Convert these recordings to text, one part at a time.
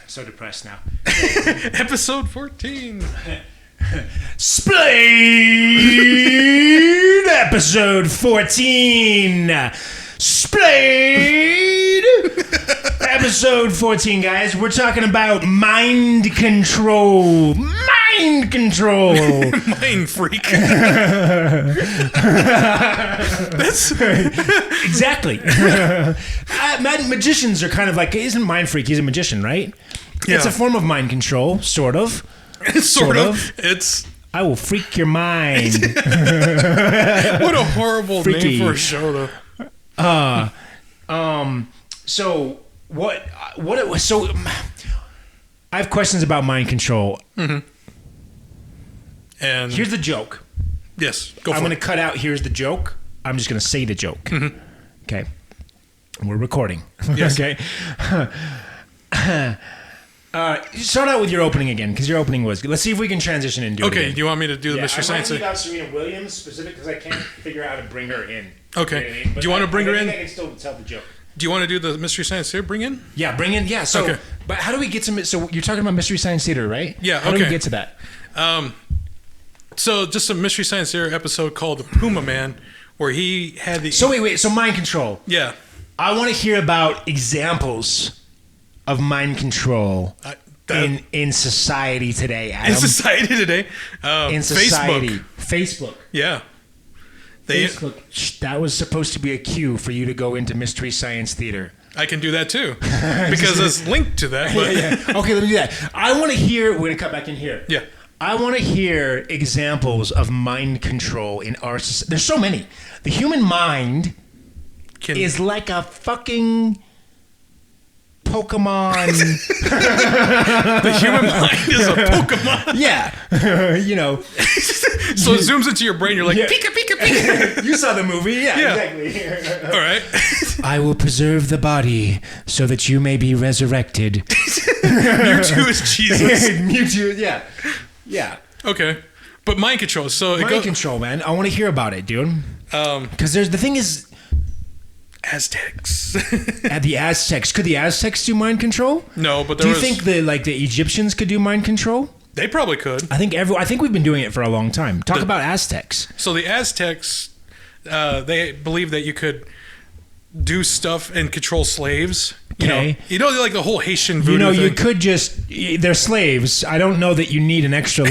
so depressed now. Episode 14. Splayed! Episode 14. Splayed! Episode 14, guys. We're talking about mind control. Mind control. Mind freak. That's exactly. Magicians are kind of like, isn't mind freak? He's a magician, right? Yeah. It's a form of mind control, sort of. sort of. It's. I will freak your mind. What a horrible Freaky. name for a show, though. So what it was? So I have questions about mind control. Mm-hmm. And Here's the joke. yes, I'm going to cut out. Here's the joke. I'm just going to say the joke. Mm-hmm. Okay. We're recording. Yes. Okay. Start out with your opening again, because your opening was good. Let's see if we can transition and do it Okay, again. do you want me to do the Mystery Science? I might leave out Serena Williams specific because I can't figure out how to bring her in. Okay. You know what I mean? But Do you want to bring her in? I can still tell the joke. Do you want to do the Mystery Science here? Bring in? Yeah, bring in. Yeah. So, Okay. but how do we get to? So you're talking about Mystery Science Theater, right? Yeah, How do we okay. get to that? So just a Mystery Science Theater episode called The Puma Man, where he had the... So wait. So mind control. Yeah. I want to hear about examples of mind control in society today. Adam. In society today. In society, Facebook. Facebook. Yeah. Facebook. That was supposed to be a cue for you to go into Mystery Science Theater. I can do that too. Because it's linked to that. But Yeah. Okay, let me do that. I want to hear. We're gonna cut back in here. Yeah. I want to hear examples of mind control in our society. There's so many. The human mind is like a fucking Pokemon. The human mind is a Pokemon. Yeah. You know. So it zooms into your brain. You're like, Yeah. Pika, Pika, Pika. You saw the movie. Yeah. Exactly. All right. I will preserve the body so that you may be resurrected. Mewtwo is Jesus. Mewtwo, yeah. Yeah. Okay. But mind control. So it Mind goes... control, man. I want to hear about it, dude. Because the thing is, Aztecs. at the Aztecs, could the Aztecs do mind control? No, but Do you think the Egyptians could do mind control? They probably could. I think we've been doing it for a long time. Talk about Aztecs. So the Aztecs, they believe that you could do stuff and control slaves. Okay. You know, like the whole Haitian voodoo thing. You could they're slaves. I don't know that you need an extra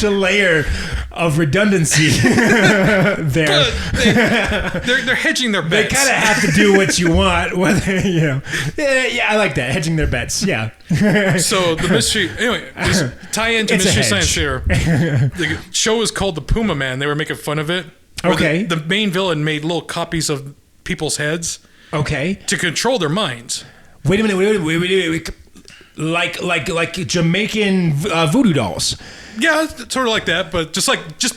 layer of redundancy there. But they're hedging their They bets. kind of have to do what you want, whether Yeah, I like that, hedging their bets. Yeah. So the mystery, anyway, just tie into It's a Mystery hedge. Science Theater. The show is called The Puma Man. They were making fun of it. where Okay. The main villain made little copies of people's heads Okay. to control their minds. Wait a minute. Wait. Like Jamaican voodoo dolls. Yeah, sort of like that, but just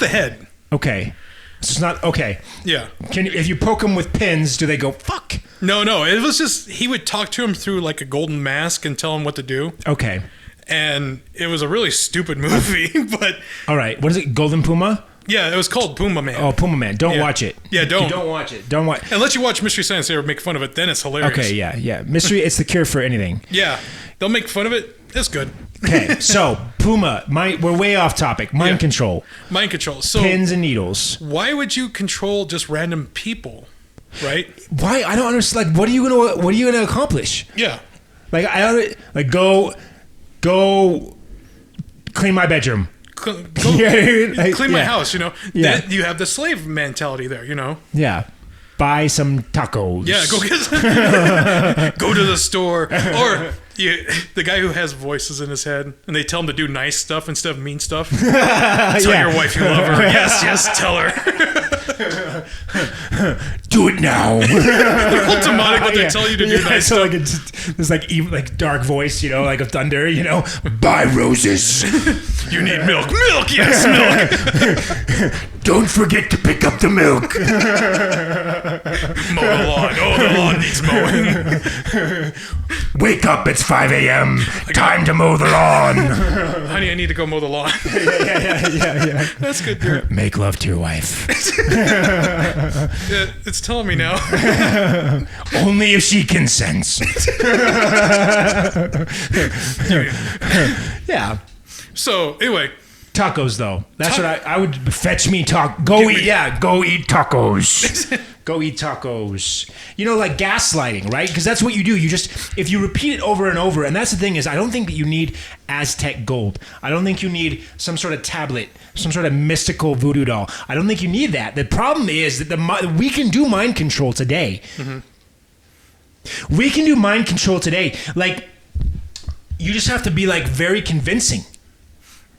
the head. Okay. So it's not okay. Yeah. If you poke them with pins, do they go fuck? No. It was just he would talk to him through like a golden mask and tell him what to do. Okay. And it was a really stupid movie, but All right. What is it? Golden Puma? yeah, it was called Puma Man. Oh, Puma Man. Don't Yeah. watch it. Yeah, don't. Don't watch it. Don't watch. Unless you watch Mystery Science Theater make fun of it, then it's hilarious. Okay. Yeah. Mystery. It's the cure for anything. Yeah, they'll make fun of it. It's good. Okay. So Puma. We're way off topic. Mind control. Mind control. So Pins and needles. why would you control just random people, right? Why? I don't understand. Like, what are you gonna accomplish? Yeah. Like, I don't like go clean my bedroom. Go Yeah, clean my yeah. house, Yeah. Then you have the slave mentality there, Yeah. Buy some tacos. Yeah, go get go to the store. Or the guy who has voices in his head and they tell him to do nice stuff instead of mean stuff. Tell your wife you love her. Yes, tell her. Do it now. They're ultimatic what they tell you to do nice so stuff. like this like dark voice, like of thunder, buy roses. You need milk. Milk, yes, milk. Don't forget to pick up the milk. Mow the lawn. Oh, the lawn needs mowing. Wake up, it's 5 a.m. Time to mow the lawn. Honey, I need to go mow the lawn. Yeah. That's good, dear. Make love to your wife. It's telling me now. Only if she consents. Yeah. So anyway, tacos though. That's what I would fetch me go eat tacos. Go eat tacos. You know, like gaslighting, right? Because that's what you do. You just, if you repeat it over and over, and that's the thing is, I don't think that you need Aztec gold. I don't think you need some sort of tablet, some sort of mystical voodoo doll. I don't think you need that. The problem is that we can do mind control today. Mm-hmm. We can do mind control today. Like, you just have to be like very convincing.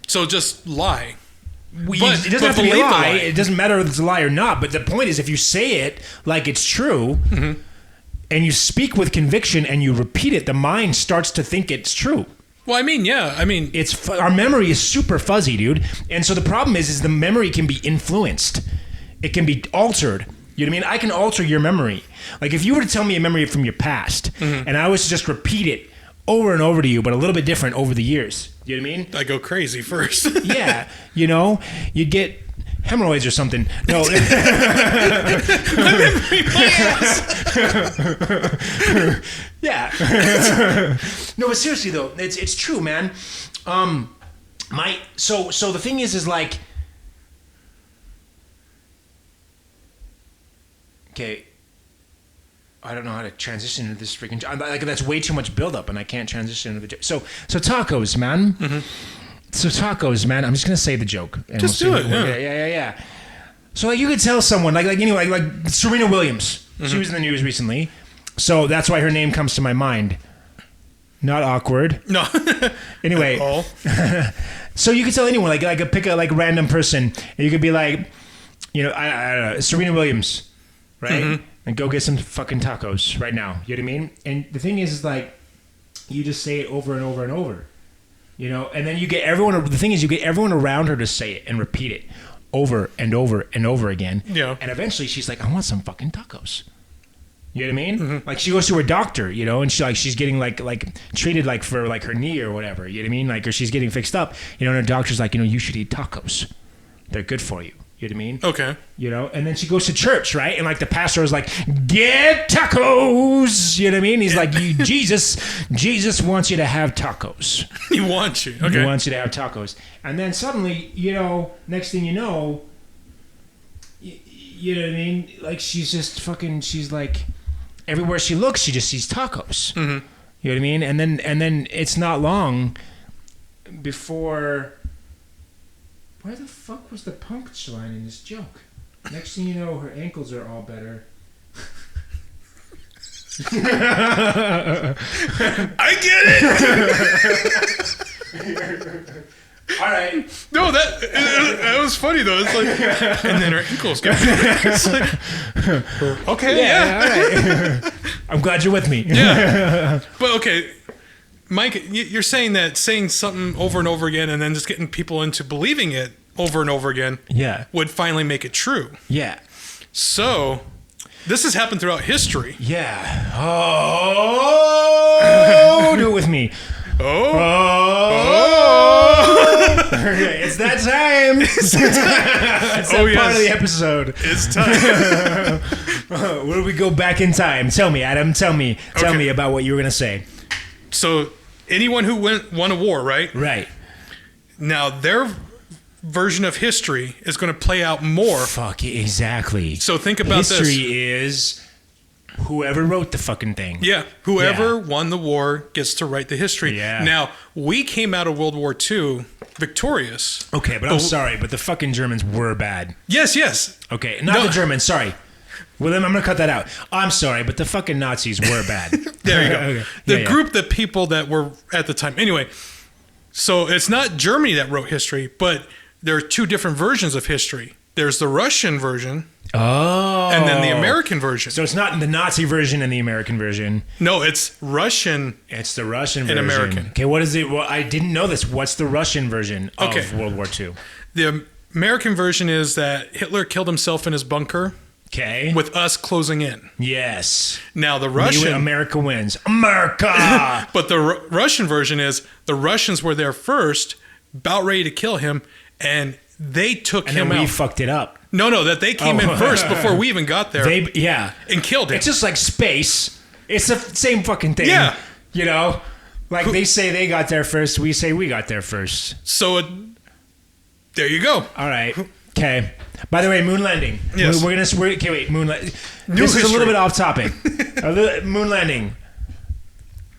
So just lie. It doesn't have to be a lie. It doesn't matter if it's a lie or not. But the point is, if you say it like it's true, mm-hmm. and you speak with conviction and you repeat it, the mind starts to think it's true. Well, I mean, yeah. I mean, our memory is super fuzzy, dude. And so the problem is the memory can be influenced. It can be altered. You know what I mean? I can alter your memory. Like if you were to tell me a memory from your past, mm-hmm. and I was to just repeat it over and over to you, but a little bit different over the years. You know what I mean? I go crazy first. Yeah. You know, you'd get hemorrhoids or something. No. My ass. Yeah. No, but seriously though, it's true, man. So the thing is like, okay, I don't know how to transition into this freaking. Like that's way too much buildup, and I can't transition into the joke. So tacos, man. Mm-hmm. So tacos, man. I'm just gonna say the joke. And just do it. Yeah. So like you could tell someone like anyway like Serena Williams. Mm-hmm. She was in the news recently, so that's why her name comes to my mind. Not awkward. No. Anyway. So you could tell anyone like pick a like random person, and you could be like, you know, I don't know, Serena Williams, right? Mm-hmm. And go get some fucking tacos right now. You know what I mean? And the thing is like, you just say it over and over and over. You know? And then you get everyone, the thing is you get everyone around her to say it and repeat it over and over and over again. Yeah. And eventually she's like, I want some fucking tacos. You know what I mean? Mm-hmm. Like she goes to her doctor, you know, and she's getting like treated like for like her knee or whatever. You know what I mean? Like, or she's getting fixed up, you know, and her doctor's like, you know, you should eat tacos. They're good for you. You know what I mean? Okay. You know, and then she goes to church, right? And like the pastor is like, get tacos. You know what I mean? He's like, Jesus wants you to have tacos. He wants you. Okay. He wants you to have tacos. And then suddenly, you know, next thing you know, you know what I mean? Like she's just fucking, she's like, everywhere she looks, she just sees tacos. Mm-hmm. You know what I mean? And then it's not long before... Where the fuck was the punchline in this joke? Next thing you know, her ankles are all better. I get it! All right. No, that was funny though. It's like, and then her ankles got better. It's like, okay, yeah. All right. I'm glad you're with me. Yeah. But okay, Mike, you're saying that saying something over and over again and then just getting people into believing it over and over again would finally make it true. Yeah. So, this has happened throughout history. Yeah. Oh, do it with me. Okay, it's that time. It's that part of the episode. It's time. Where do we go back in time? Tell me, Adam. Tell me about what you were going to say. So, anyone who won a war, right? Right. Now, their version of history is going to play out more. Fuck, exactly. So, think about history this. History is whoever wrote the fucking thing. Yeah. Whoever won the war gets to write the history. Yeah. Now, we came out of World War II victorious. Okay, but I'm sorry, but the fucking Germans were bad. Yes. Okay, not the Germans, sorry. Well, then I'm going to cut that out. I'm sorry, but the fucking Nazis were bad. There you go. Okay. The people that were at the time. Anyway, so it's not Germany that wrote history, but there are two different versions of history. There's the Russian version. Oh. And then the American version. So it's not the Nazi version and the American version. No, it's Russian. It's the Russian version. And American. Okay, what is it? Well, I didn't know this. What's the Russian version of World War II? The American version is that Hitler killed himself in his bunker. Okay. With us closing in. Yes. Now the Russian... America wins. America! But the Russian version is the Russians were there first, about ready to kill him, and they took and him then we out. fucked it up. No, that they came in first before we even got there. And killed him. It's just like space. It's the same fucking thing. Yeah. You know? Like they say they got there first, we say we got there first. So there you go. All right. Okay. By the way, moon landing. Yes. Okay, wait. Moon landing. This is a little bit off topic. Moon landing.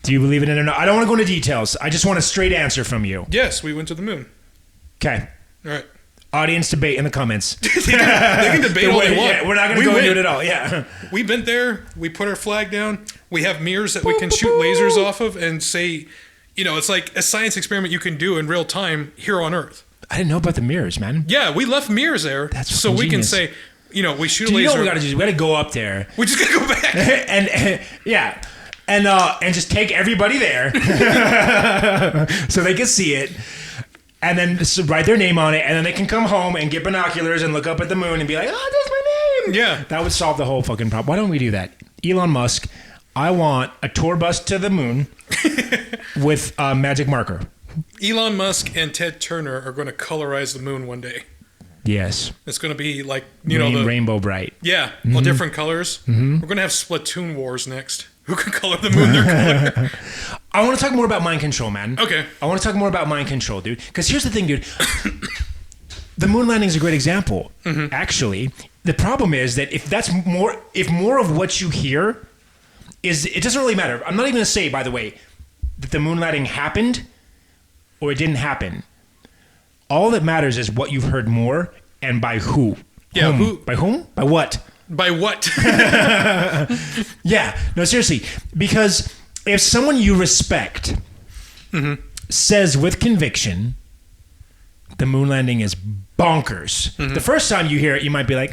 Do you believe in it or not? I don't want to go into details. I just want a straight answer from you. Yes, we went to the moon. Okay. All right. Audience debate in the comments. they can debate all they want. Yeah, we're not going to go into it at all. Yeah. We've been there. We put our flag down. We have mirrors that we can shoot lasers off of and say, it's like a science experiment you can do in real time here on Earth. I didn't know about the mirrors, man. Yeah, we left mirrors there. That's so we genius. can say, we shoot a laser. You know what we got to do? We got to go up there. We just got to go back. And just take everybody there so they can see it. And then write their name on it, and then they can come home and get binoculars and look up at the moon and be like, "Oh, there's my name." Yeah, that would solve the whole fucking problem. Why don't we do that? Elon Musk, I want a tour bus to the moon with a magic marker. Elon Musk and Ted Turner are going to colorize the moon one day. Yes, it's going to be like the rainbow bright. Yeah, all different colors. Mm-hmm. We're going to have Splatoon wars next. Who can color the moon their color? I want to talk more about mind control, man. Okay. I want to talk more about mind control, dude. Because here's the thing, dude. The moon landing is a great example. Mm-hmm. Actually, the problem is that if more of what you hear is, it doesn't really matter. I'm not even going to say, by the way, that the moon landing happened or it didn't happen. All that matters is what you've heard more and by who. Yeah. Who? By whom? By what? By what? Yeah. No, seriously. Because if someone you respect says with conviction, the moon landing is bonkers. Mm-hmm. The first time you hear it, you might be like,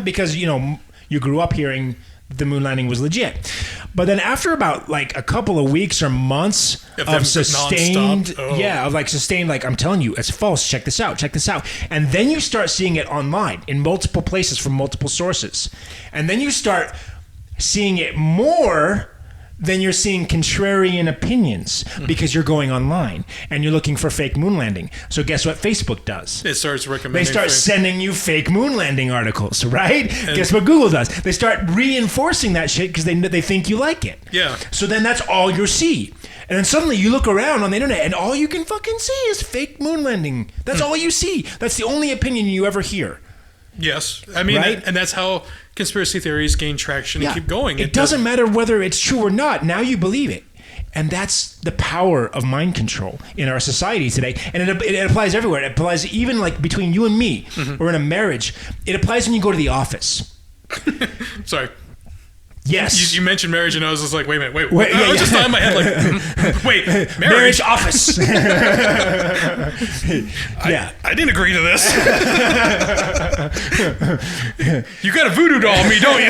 because, you grew up hearing the moon landing was legit. But then after about like a couple of weeks or months of sustained, I'm telling you, it's false. Check this out. And then you start seeing it online in multiple places from multiple sources. And then you start seeing it more than you're seeing contrarian opinions because you're going online and you're looking for fake moon landing. So guess what Facebook does? It starts recommending. They start sending you fake moon landing articles, right? And guess what Google does? They start reinforcing that shit because they think you like it. Yeah. So then that's all you see. And then suddenly you look around on the internet and all you can fucking see is fake moon landing. That's all you see. That's the only opinion you ever hear. Yes. I mean, right? And that's how conspiracy theories gain traction and keep going. It doesn't matter whether it's true or not. Now you believe it. And that's the power of mind control in our society today. And it applies everywhere. It applies even like between you and me or in a marriage. It applies when you go to the office. Sorry. Yes. You mentioned marriage, and I was just like, wait a minute, wait. I was just thought in my head, like, wait, marriage office. I didn't agree to this. You got a voodoo doll on me, don't you?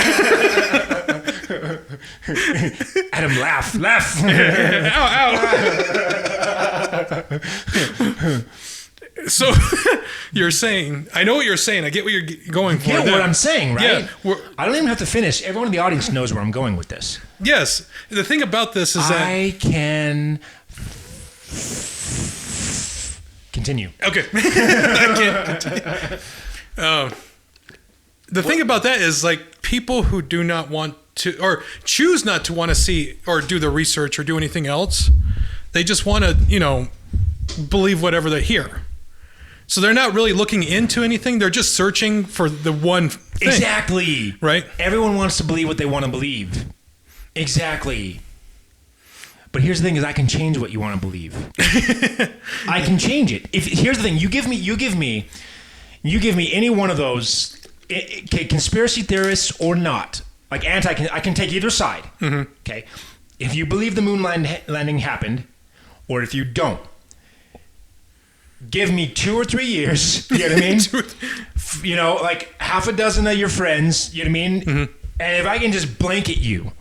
Adam, laugh. Ow. So you're saying, I know what you're saying. I get what you're going for. Get what I'm saying, right? Yeah, I don't even have to finish. Everyone in the audience knows where I'm going with this. Yes. The thing about this is that I can continue. Okay. I can't continue. The thing about that is like people who do not want to or choose not to want to see or do the research or do anything else, they just want to, believe whatever they hear. So they're not really looking into anything. They're just searching for the one thing. Exactly. Right? Everyone wants to believe what they want to believe. Exactly. But here's the thing is I can change what you want to believe. I can change it. Here's the thing. You give me any one of those conspiracy theorists or not. Like I can take either side. Mm-hmm. Okay. If you believe the moon landing happened or if you don't. Give me 2 or 3 years, you know what I mean? Like half a dozen of your friends, you know what I mean? Mm-hmm. And if I can just blanket you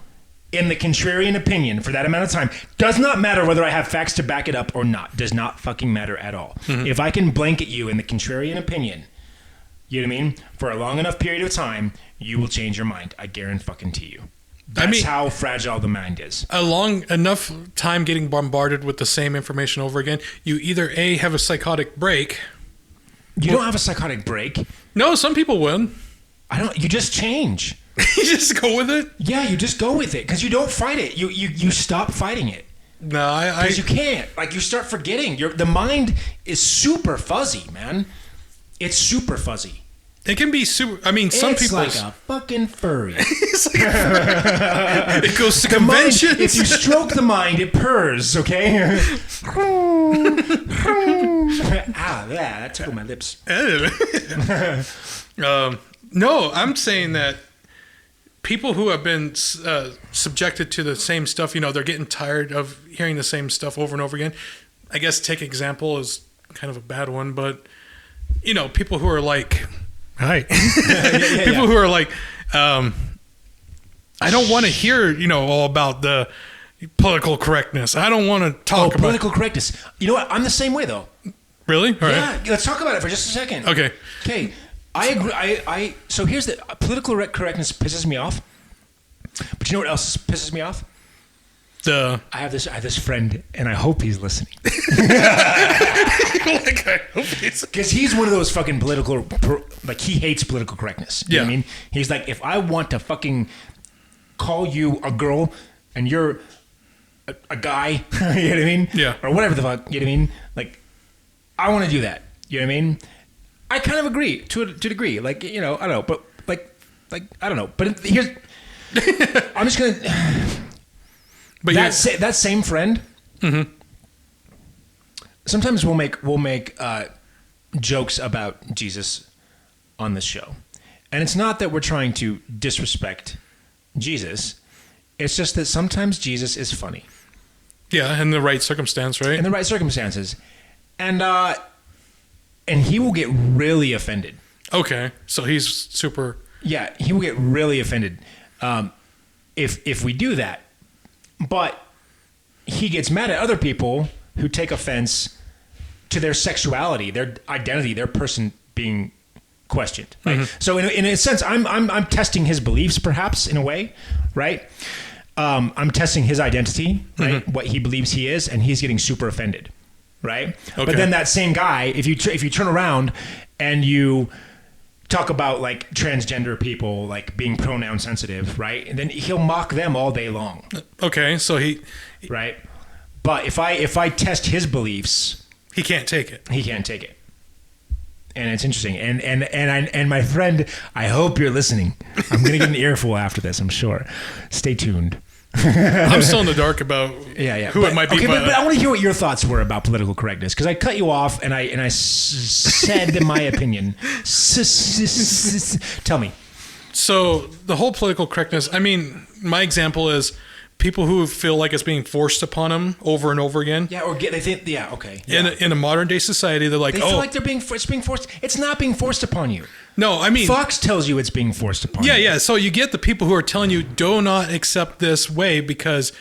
in the contrarian opinion for that amount of time, does not matter whether I have facts to back it up or not. Does not fucking matter at all. Mm-hmm. If I can blanket you in the contrarian opinion, you know what I mean? For a long enough period of time, you will change your mind. I guarantee you. That's how fragile the mind is. A long enough time getting bombarded with the same information over again, you either A, have a psychotic break, You don't have a psychotic break. No, some people would. You just change. You just go with it? Yeah, you just go with it because you don't fight it. You stop fighting it. No, because you can't. Like you start forgetting. The mind is super fuzzy, man. It's super fuzzy. It can be super. I mean, some people. It's like a fucking furry. It's like it goes to conventions. Mind, if you stroke the mind, it purrs. Okay. Ah, yeah, that tickled my lips. No, I'm saying that people who have been subjected to the same stuff, they're getting tired of hearing the same stuff over and over again. I guess take example is kind of a bad one, but people who are like, hi, people who are like, I don't want to hear, all about the political correctness. I don't want to talk about political correctness. You know what? I'm the same way though. Really? All right. Yeah. Let's talk about it for just a second. Okay. I agree. So here's the political correctness pisses me off. But you know what else pisses me off? I have this friend, and I hope he's listening. Because he's one of those fucking he hates political correctness. You know what I mean? He's like, if I want to fucking call you a girl and you're a guy, you know what I mean? Yeah. Or whatever the fuck, you know what I mean? Like, I want to do that. You know what I mean? I kind of agree to a degree. Like, I don't know, but like I don't know. But here's, I'm just gonna. But that same friend. Mm-hmm. Sometimes we'll make jokes about Jesus on this show, and it's not that we're trying to disrespect Jesus. It's just that sometimes Jesus is funny. Yeah, in the right circumstance, right? In the right circumstances, and he will get really offended. Okay, so he's super. Yeah, he will get really offended if we do that. But he gets mad at other people who take offense to their sexuality, their identity, their person being questioned. Right? Mm-hmm. So in a sense, I'm testing his beliefs, perhaps in a way, right? I'm testing his identity, right? Mm-hmm. What he believes he is, and he's getting super offended, right? Okay. But then that same guy, if you turn around and you talk about like transgender people like being pronoun sensitive, right? And then he'll mock them all day long. Okay, so right. But if I test his beliefs, he can't take it. He can't take it. And it's interesting. And my friend, I hope you're listening. I'm gonna get an earful after this, I'm sure. Stay tuned. I'm still in the dark about who it might be. Okay, but I want to hear what your thoughts were about political correctness, because I cut you off and I said my opinion. Tell me. So the whole political correctness, I mean, my example is people who feel like it's being forced upon them over and over again. Yeah, they think, okay. Yeah. In a modern day society, they're like, they feel like it's being forced. It's not being forced upon you. No, I mean, Fox tells you it's being forced upon you. Yeah. So you get the people who are telling you, do not accept this way because,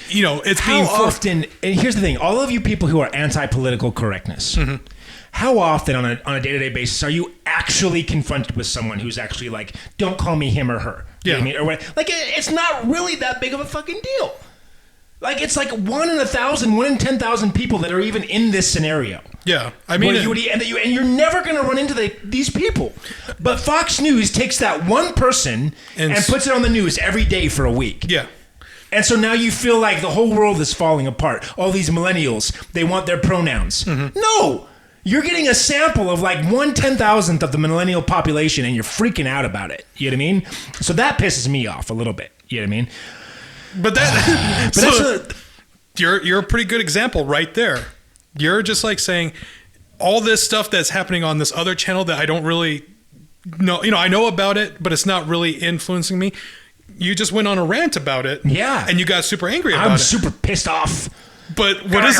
it's being forced. How often, and here's the thing, all of you people who are anti-political correctness, mm-hmm. How often on a day-to-day basis are you actually confronted with someone who's actually like, don't call me him or her? Yeah. You know what I mean? Or what? Like, it's not really that big of a fucking deal. Like, it's like 1 in 1,000, 1 in 10,000 people that are even in this scenario. Yeah, I mean, and you're never going to run into these people. But Fox News takes that one person and puts it on the news every day for a week. Yeah. And so now you feel like the whole world is falling apart. All these millennials, they want their pronouns. Mm-hmm. No! You're getting a sample of like 1/10,000th of the millennial population and you're freaking out about it. You know what I mean? So that pisses me off a little bit. You know what I mean? But you're a pretty good example right there. You're just like saying all this stuff that's happening on this other channel that I don't really know. I know about it, but it's not really influencing me. You just went on a rant about it. Yeah. And you got super angry about it. I'm super pissed off. But what does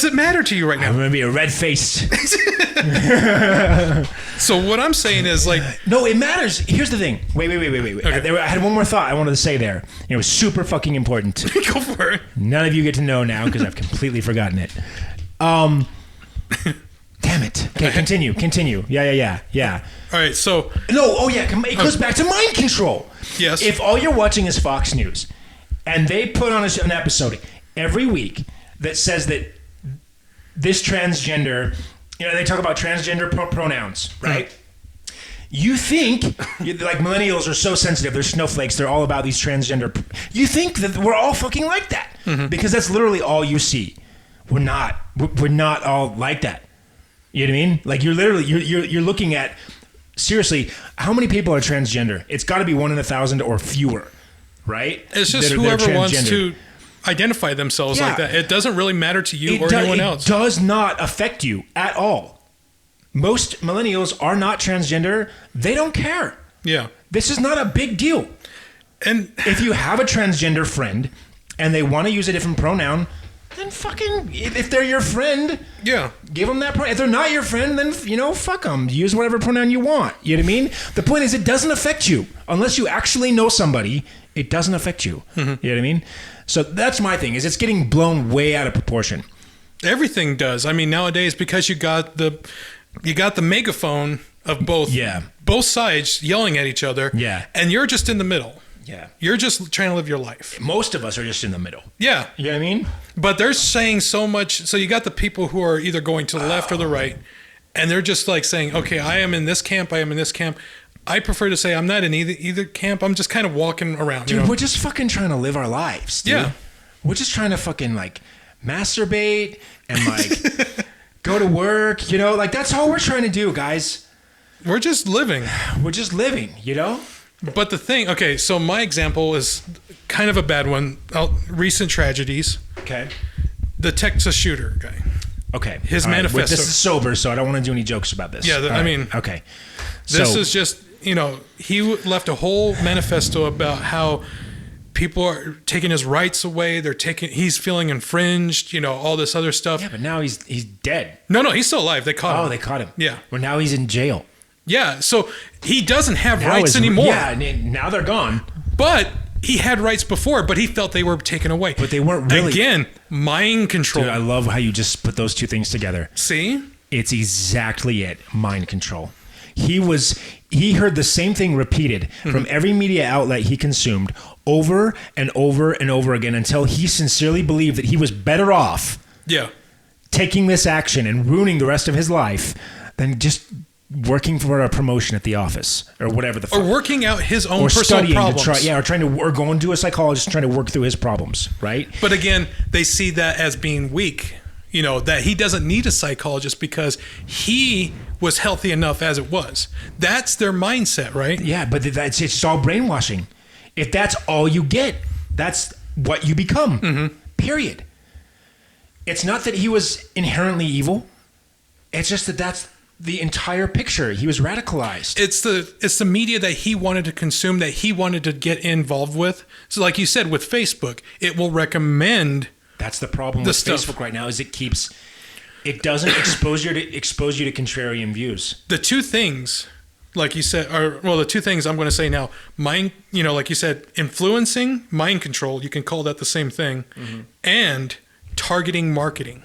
it matter to you right now? I'm going to be a red-faced. So what I'm saying is like... No, it matters. Here's the thing. Wait. Okay. I had one more thought I wanted to say there. It was super fucking important. Go for it. None of you get to know now because I've completely forgotten it. Damn it. Okay, continue. Yeah. All right, so... No, it goes back to mind control. Yes. If all you're watching is Fox News and they put on an episode every week that says that this transgender You know, they talk about transgender pronouns, right? You think, like, millennials are so sensitive. They're snowflakes. They're all about these transgender. You think that we're all fucking like that. Because that's literally all you see. We're not. We're not all like that. You know what I mean? Like, you're literally, you're looking at, seriously, how many people are transgender? It's got to be 1 in 1,000 or fewer, right? It's just whoever wants to identify themselves like that. It doesn't really matter to you or anyone else. It does not affect you at all. Most millennials are not transgender. They don't care. Yeah. This is not a big deal. And if you have a transgender friend and they want to use a different pronoun, then fucking, if they're your friend, give them that pronoun. If they're not your friend, then, you know, fuck them. Use whatever pronoun you want. You know what I mean? The point is, it doesn't affect you. Unless you actually know somebody, it doesn't affect you. You know what I mean? So that's my thing, is it's getting blown way out of proportion. Everything does. I mean, nowadays, because you got the megaphone of both sides yelling at each other. Yeah. And you're just in the middle. Yeah. You're just trying to live your life. Most of us are just in the middle. Yeah. You know what I mean? But they're saying so much. So you got the people who are either going to the left or the right, and they're just like saying, okay, I am in this camp, I am in this camp. I prefer to say I'm not in either camp. I'm just kind of walking around. Dude, we're just fucking trying to live our lives, dude. Yeah. We're just trying to fucking, like, masturbate and, like, go to work, you know? Like, that's all we're trying to do, guys. We're just living. We're just living, you know? But the thing, okay, so my example is kind of a bad one. Recent tragedies. Okay. The Texas shooter guy. Okay. His manifesto. This is sober, so I don't want to do any jokes about this. Yeah, I mean. Okay. This is just, you know, he left a whole manifesto about how people are taking his rights away. He's feeling infringed, you know, all this other stuff. Yeah, but now he's dead. No, he's still alive. They caught him. Oh, they caught him. Yeah. Well, now he's in jail. Yeah, so he doesn't have rights anymore. Yeah, now they're gone. But he had rights before, but he felt they were taken away. But they weren't really. Again, mind control. Dude, I love how you just put those two things together. See? It's exactly it. Mind control. He heard the same thing repeated from every media outlet he consumed over and over and over again until he sincerely believed that he was better off taking this action and ruining the rest of his life than just working for a promotion at the office or whatever the fuck. Or working out his own personal problems. Or going to a psychologist trying to work through his problems, right? But again, they see that as being weak. You know, that he doesn't need a psychologist because he was healthy enough as it was. That's their mindset, right? Yeah, but it's all brainwashing. If that's all you get, that's what you become, period. It's not that he was inherently evil. It's just that that's the entire picture. He was radicalized. It's the media that he wanted to consume, that he wanted to get involved with. So like you said, with Facebook, it will recommend. That's the problem with Facebook right now, is it doesn't expose you to contrarian views. The two things, like you said, the two things I'm going to say now, mind, you know, like you said, influencing, mind control, you can call that the same thing, and targeting marketing.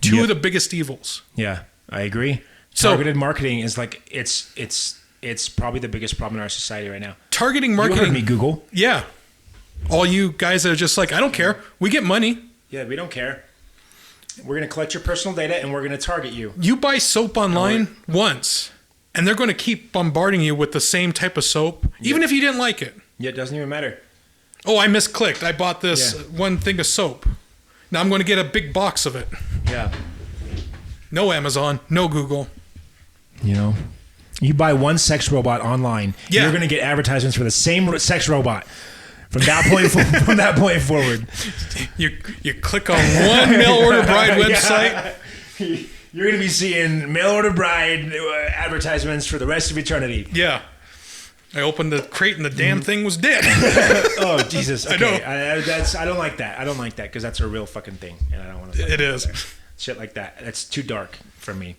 Two of the biggest evils. Yeah, I agree. Targeted marketing is like it's probably the biggest problem in our society right now. Targeting marketing. You heard me, Google. Yeah. All you guys that are just like, I don't care. We get money. Yeah, we don't care. We're going to collect your personal data and we're going to target you. You buy soap online once, and they're going to keep bombarding you with the same type of soap, even if you didn't like it. Yeah, it doesn't even matter. Oh, I misclicked. I bought this one thing of soap. Now I'm going to get a big box of it. Yeah. No Amazon, no Google. You know, you buy one sex robot online, you're going to get advertisements for the same sex robot from that point forward. You click on one mail order bride website. You're going to be seeing mail order bride advertisements for the rest of eternity. Yeah. I opened the crate and the damn thing was dead. Oh, Jesus. Okay. I don't like that. I don't like that because that's a real fucking thing. And I don't want to. It is. Shit like that. That's too dark for me.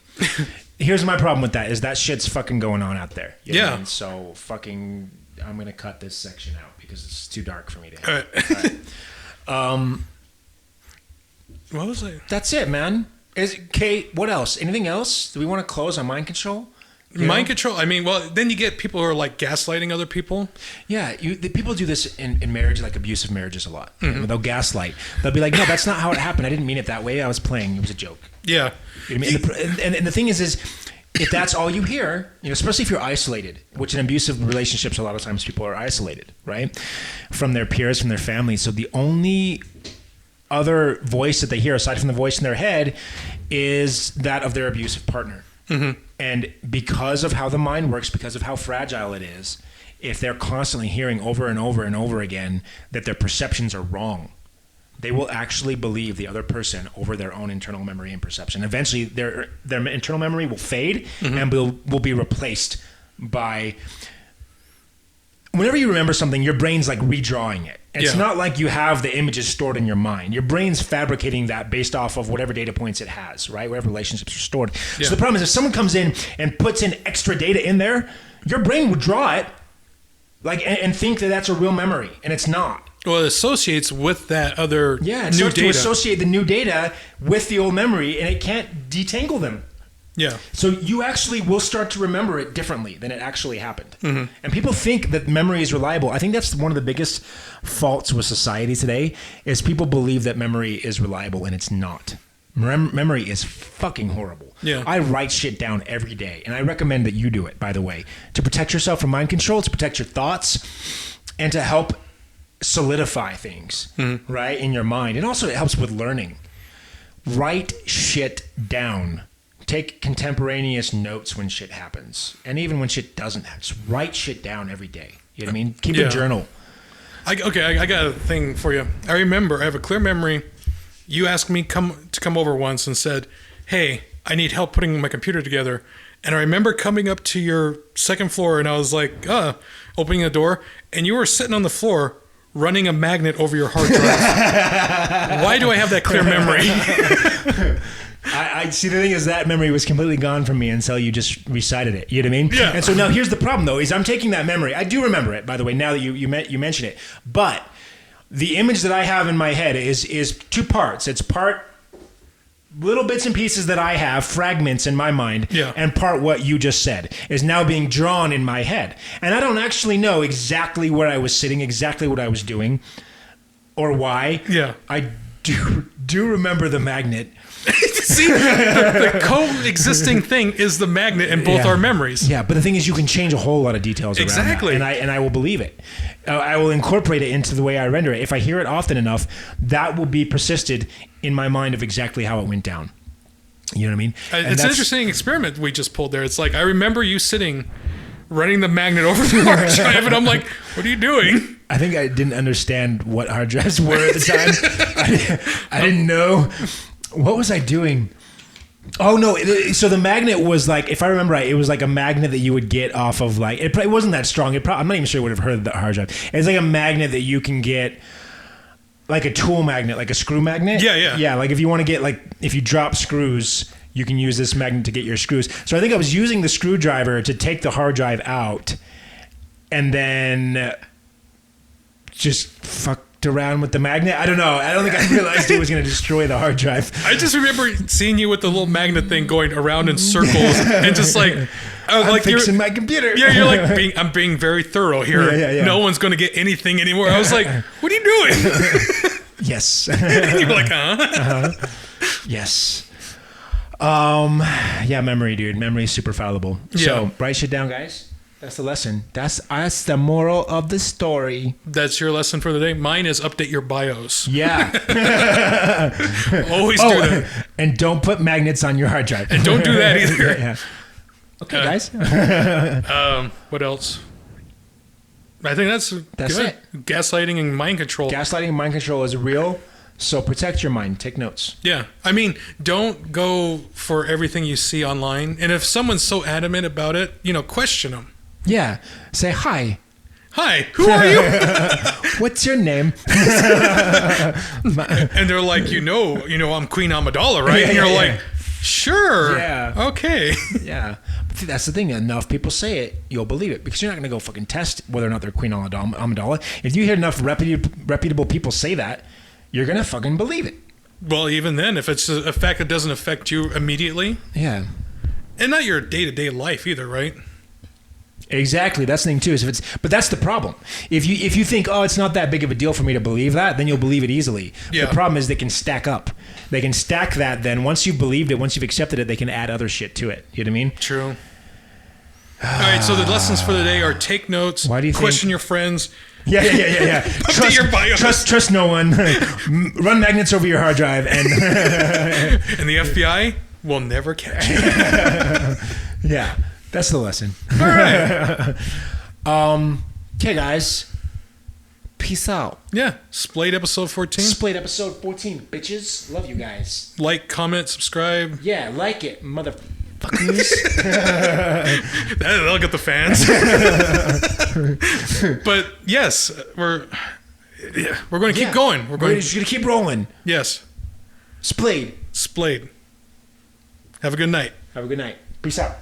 Here's my problem with that is that shit's fucking going on out there. You know what I mean? So fucking, I'm going to cut this section out because it's too dark for me to handle. All right. What was it? That's it, man. Kate, what else? Anything else? Do we want to close on mind control? Mind control. I mean, well, then you get people who are like gaslighting other people. Yeah, the people do this in marriage, like abusive marriages, a lot. Mm-hmm. They'll gaslight. They'll be like, "No, that's not how it happened. I didn't mean it that way. I was playing. It was a joke." Yeah. You know what I mean? And the thing is if that's all you hear, especially if you're isolated, which in abusive relationships, a lot of times people are isolated, right, from their peers, from their family. So the only other voice that they hear, aside from the voice in their head, is that of their abusive partner. Mm-hmm. And because of how the mind works, because of how fragile it is, if they're constantly hearing over and over and over again that their perceptions are wrong, they will actually believe the other person over their own internal memory and perception. Eventually, their internal memory will fade and will be replaced by... Whenever you remember something, your brain's like redrawing it. It's not like you have the images stored in your mind. Your brain's fabricating that based off of whatever data points it has, right? Whatever relationships are stored. Yeah. So the problem is if someone comes in and puts in extra data in there, your brain would draw it and think that that's a real memory, and it's not. Well, it associates with that other new data. It starts to associate the new data with the old memory, and it can't detangle them. Yeah. So you actually will start to remember it differently than it actually happened. Mm-hmm. And people think that memory is reliable. I think that's one of the biggest faults with society today is people believe that memory is reliable, and it's not. Memory is fucking horrible. Yeah. I write shit down every day, and I recommend that you do it, by the way, to protect yourself from mind control, to protect your thoughts, and to help solidify things, right, in your mind. And also it helps with learning. Write shit down. Take contemporaneous notes when shit happens. And even when shit doesn't happen. Just write shit down every day. You know what I mean? Keep a journal. I got a thing for you. I remember, I have a clear memory. You asked me to come over once and said, "Hey, I need help putting my computer together." And I remember coming up to your second floor and I was like, opening the door. And you were sitting on the floor running a magnet over your hard drive. Why do I have that clear memory? I see. The thing is that memory was completely gone from me until you just recited it. You know what I mean? Yeah. And so now here's the problem, though, is I'm taking that memory. I do remember it, by the way, now that you mention it. But the image that I have in my head is two parts. It's part little bits and pieces that I have, fragments in my mind, and part what you just said is now being drawn in my head. And I don't actually know exactly where I was sitting, exactly what I was doing, or why. Yeah. I do remember the magnet. See, the coexisting thing is the magnet in both our memories. Yeah, but the thing is, you can change a whole lot of details around exactly, that, and I will believe it. I will incorporate it into the way I render it. If I hear it often enough, that will be persisted in my mind of exactly how it went down. You know what I mean? It's an interesting experiment we just pulled there. It's like I remember you sitting, running the magnet over the hard drive, and I'm like, "What are you doing?" I think I didn't understand what hard drives were at the time. I didn't know. What was I doing? Oh, no. So the magnet was like, if I remember right, it was like a magnet that you would get off of like, it wasn't that strong. I'm not even sure you would have heard of the hard drive. It's like a magnet that you can get, like a tool magnet, like a screw magnet. Yeah. Yeah, like if you want to get, like, if you drop screws, you can use this magnet to get your screws. So I think I was using the screwdriver to take the hard drive out and then just fucked around with the magnet. I don't know. I don't think I realized it was going to destroy the hard drive. I just remember seeing you with the little magnet thing going around in circles and just like, I'm like fixing my computer. Yeah, you're like, I'm being very thorough here. Yeah. No one's going to get anything anymore. I was like, what are you doing? Yes. And you were like, huh? Yes. Yeah, memory, dude. Memory is super fallible. Yeah. So write shit down, guys. That's the lesson. That's the moral of the story. That's your lesson for the day. Mine is update your BIOS. Yeah. Always do that. And don't put magnets on your hard drive. And don't do that either. Yeah. Okay, guys. What else? I think that's good. It. Gaslighting and mind control. Gaslighting and mind control is real. So protect your mind. Take notes. Yeah. I mean, don't go for everything you see online. And if someone's so adamant about it, question them. Yeah. Say hi. Hi, who are you? What's your name? And they're like, I'm Queen Amidala, right? Yeah, and you're yeah. like, sure. Yeah. Okay. Yeah. But see, that's the thing. Enough people say it, you'll believe it. Because you're not going to go fucking test whether or not they're Queen Amidala. If you hear enough reputable people say that, you're going to fucking believe it. Well, even then, if it's a fact that doesn't affect you immediately. Yeah. And not your day-to-day life either, right? Exactly. That's the thing too. But that's the problem. If you think, oh, it's not that big of a deal for me to believe that, then you'll believe it easily. Yeah. The problem is they can stack up. They can stack that. Then once you've believed it, once you've accepted it, they can add other shit to it. You know what I mean? True. All right. So the lessons for the day are: take notes. Why do you question your friends? Yeah. Update your BIOS. Trust no one. Run magnets over your hard drive, and and the FBI will never catch you. Yeah, that's the lesson. All right. Okay, guys. Peace out. Yeah. Splayed episode 14. Splayed episode 14, bitches. Love you guys. Like, comment, subscribe. Yeah, like it, motherfuckers. That'll get the fans. But yes, we're going to keep going. We're just going to keep rolling. Yes. Splayed. Splayed. Have a good night. Have a good night. Peace out.